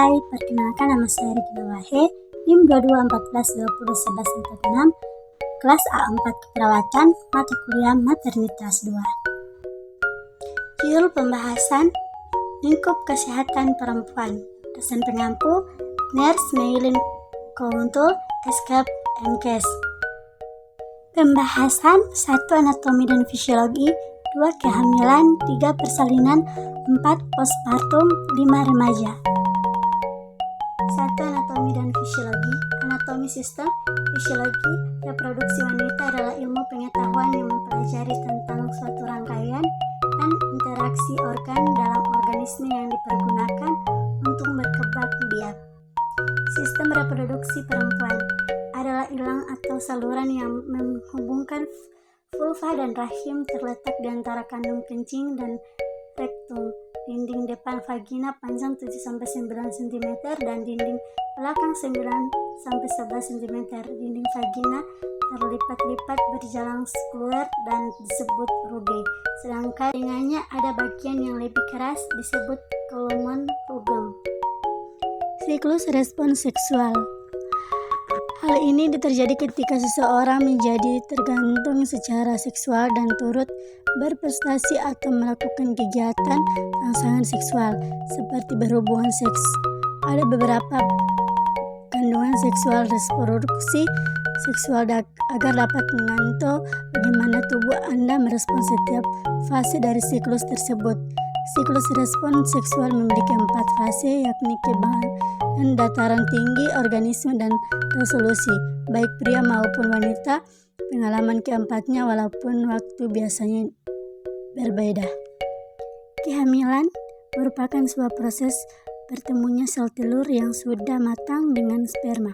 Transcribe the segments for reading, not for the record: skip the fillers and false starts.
Hai, perkenalkan nama saya Regina Wahe, NIM 2214201146, kelas A4 Keperawatan, mata kuliah Maternitas 2. Judul pembahasan, Lingkup Kesehatan Perempuan, dosen pengampu, Nurse Meilin Kountul, SKAP MKes. Pembahasan 1. Anatomi dan fisiologi, 2. Kehamilan, 3. Persalinan, 4. Postpartum, 5. Remaja. 1. Anatomi dan fisiologi. Anatomi sistem fisiologi reproduksi wanita adalah ilmu pengetahuan yang mempelajari tentang suatu rangkaian dan interaksi organ dalam organisme yang dipergunakan untuk berkembang biak. Sistem reproduksi perempuan adalah ilang atau saluran yang menghubungkan vulva dan rahim, terletak di antara kandung kencing dan rektum. Dinding depan vagina panjang 7-9 cm dan dinding belakang 9-11 cm. Dinding vagina terlipat-lipat berjalan sekuler dan disebut rugae. Sedangkan dengannya ada bagian yang lebih keras disebut column rugum. Siklus respons seksual. Hal ini terjadi ketika seseorang menjadi tergantung secara seksual dan turut berprestasi atau melakukan kegiatan rangsangan seksual seperti berhubungan seks. Ada beberapa kandungan seksual reproduksi seksual agar dapat mengontrol bagaimana tubuh Anda merespons setiap fase dari siklus tersebut. Siklus respons seksual memiliki 4 fase, yakni kebangan, dataran tinggi, organisme, dan resolusi, baik pria maupun wanita. Pengalaman keempatnya walaupun waktu biasanya berbeda. Kehamilan merupakan sebuah proses bertemunya sel telur yang sudah matang dengan sperma,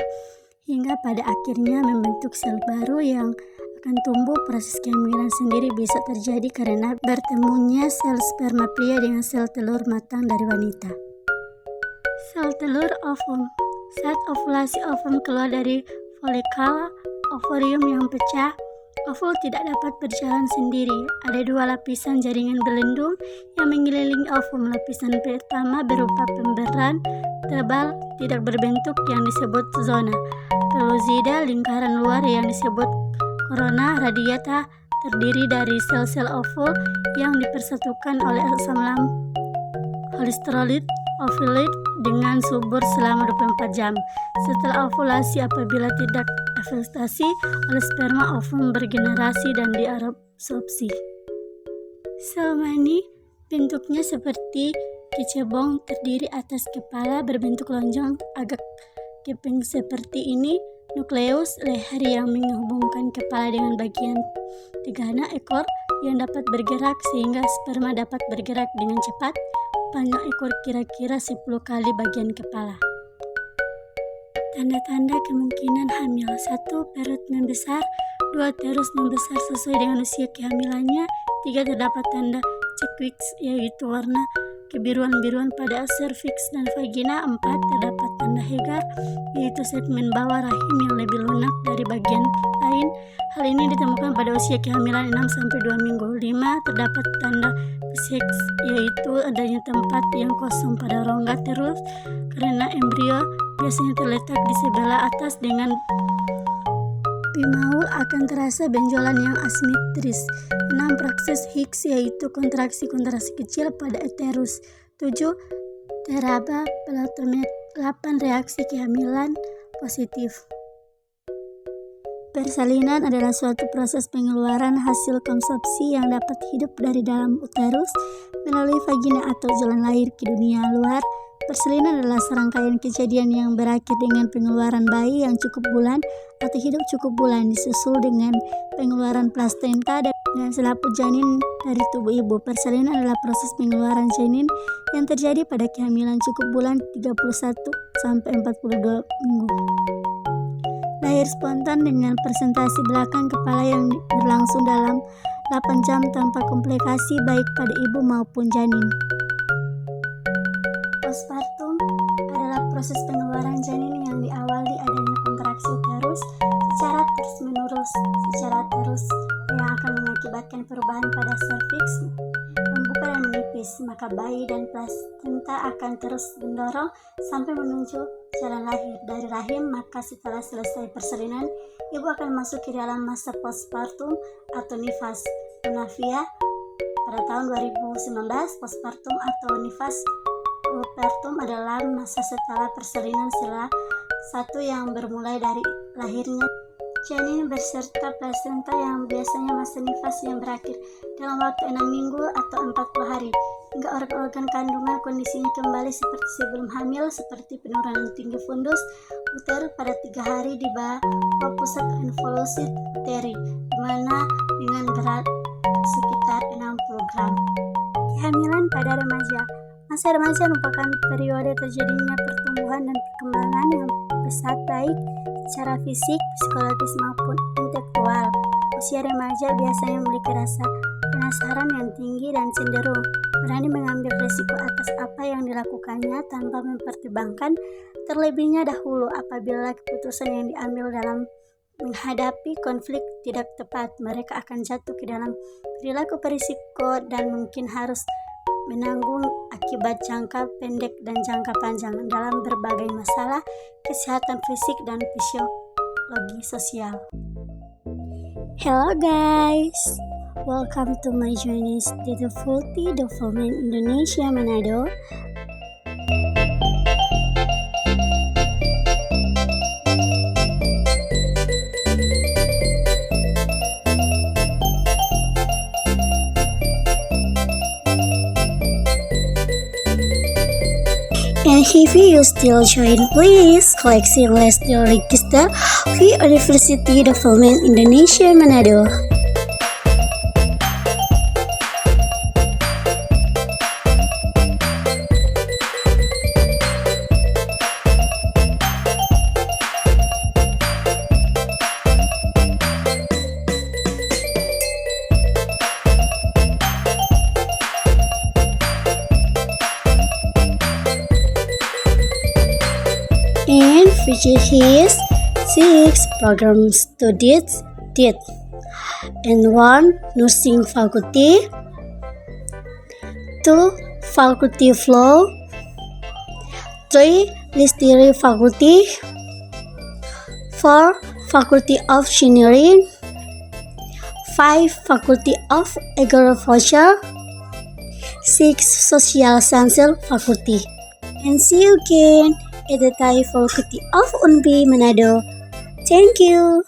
hingga pada akhirnya membentuk sel baru yang akan tumbuh. Proses kehamilan sendiri bisa terjadi karena bertemunya sel sperma pria dengan sel telur matang dari wanita. Sel telur ovum. Saat ovulasi ovum keluar dari folikel ovarium yang pecah, ovul tidak dapat berjalan sendiri. Ada 2 lapisan jaringan belendung yang mengelilingi ovum. Lapisan pertama berupa pemberan tebal tidak berbentuk yang disebut zona pellucida. Lingkaran luar yang disebut corona radiata terdiri dari sel-sel ovul yang dipersatukan oleh asam lambung holesterolid ovulat dengan subur selama 24 jam. Setelah ovulasi, apabila tidak efektuasi oleh sperma, ovum bergenerasi dan diabsorpsi. Sel mani bentuknya seperti kecebong, terdiri atas kepala berbentuk lonjong agak keping seperti ini, nukleus leher yang menghubungkan kepala dengan bagian tegana ekor yang dapat bergerak sehingga sperma dapat bergerak dengan cepat. Panjang ekor kira-kira 10 kali bagian kepala. Tanda-tanda kemungkinan hamil. 1. Perut membesar. 2. Terus membesar sesuai dengan usia kehamilannya. 3. Terdapat tanda cekwiks, yaitu warna kebiruan-biruan pada serviks dan vagina. 4. Terdapat tanda Hegar, yaitu segmen bawah rahim yang lebih lunak dari bagian lain. Hal ini ditemukan pada usia kehamilan 6-2 minggu. 5. Terdapat tanda seks, yaitu adanya tempat yang kosong pada rongga terus karena embrio biasanya terletak di sebelah atas dengan bimaul akan terasa benjolan yang asimetris. 6. Praksis Higgs, yaitu kontraksi-kontraksi kecil pada uterus. 7. Teraba platelet. 8. Reaksi kehamilan positif. Persalinan adalah suatu proses pengeluaran hasil konsumsi yang dapat hidup dari dalam uterus melalui vagina atau jalan lahir ke dunia luar. Persalinan adalah serangkaian kejadian yang berakhir dengan pengeluaran bayi yang cukup bulan atau hidup cukup bulan, disusul dengan pengeluaran plasenta dan selaput janin dari tubuh ibu. Persalinan adalah proses pengeluaran janin yang terjadi pada kehamilan cukup bulan 31-42 minggu. Lahir spontan dengan presentasi belakang kepala yang berlangsung dalam 8 jam tanpa komplikasi baik pada ibu maupun janin. Postpartum adalah proses pengeluaran janin yang diawali adanya kontraksi uterus secara terus yang akan mengakibatkan perubahan pada serviks, membuka dan menipis. biologis, maka bayi dan plasenta akan terus mendorong sampai menuju jalan lahir. Dari rahim, maka setelah selesai persalinan, ibu akan masuk ke dalam masa postpartum atau nifas. Munafia pada tahun 2019, postpartum atau nifas puerpertum adalah masa setelah persalinan salah satu yang bermulai dari lahirnya janin beserta plasenta, yang biasanya masa nifas yang berakhir dalam waktu 6 minggu atau 40 hari, hingga organ-organ kandungan kondisinya kembali seperti sebelum hamil, seperti penurunan tinggi fundus uter pada 3 hari di bawah pusat involusi uteri, di mana dengan berat sekitar 60 gram. Kehamilan pada remaja. Masa remaja merupakan periode terjadinya pertumbuhan dan perkembangan yang pesat baik secara fisik, psikologis maupun intelektual. Usia remaja biasanya memiliki rasa penasaran yang tinggi dan cenderung berani mengambil risiko atas apa yang dilakukannya tanpa mempertimbangkan terlebihnya dahulu. Apabila keputusan yang diambil dalam menghadapi konflik tidak tepat, mereka akan jatuh ke dalam perilaku berisiko dan mungkin harus menanggung akibat jangka pendek dan jangka panjang dalam berbagai masalah kesehatan fisik dan fisiologi sosial. Hello guys, welcome to my journey to the Fulti Development Indonesia Manado. And if you still join, please click and let's register the University Development Indonesia Manado. And feature his 6 program studies did and 1 nursing faculty, 2 faculty flow, 3 history faculty, 4 faculty of engineering, 5 faculty of agriculture, 6 social sciences faculty. And see you again at the Thai Faculty of UNB Manado. Thank you.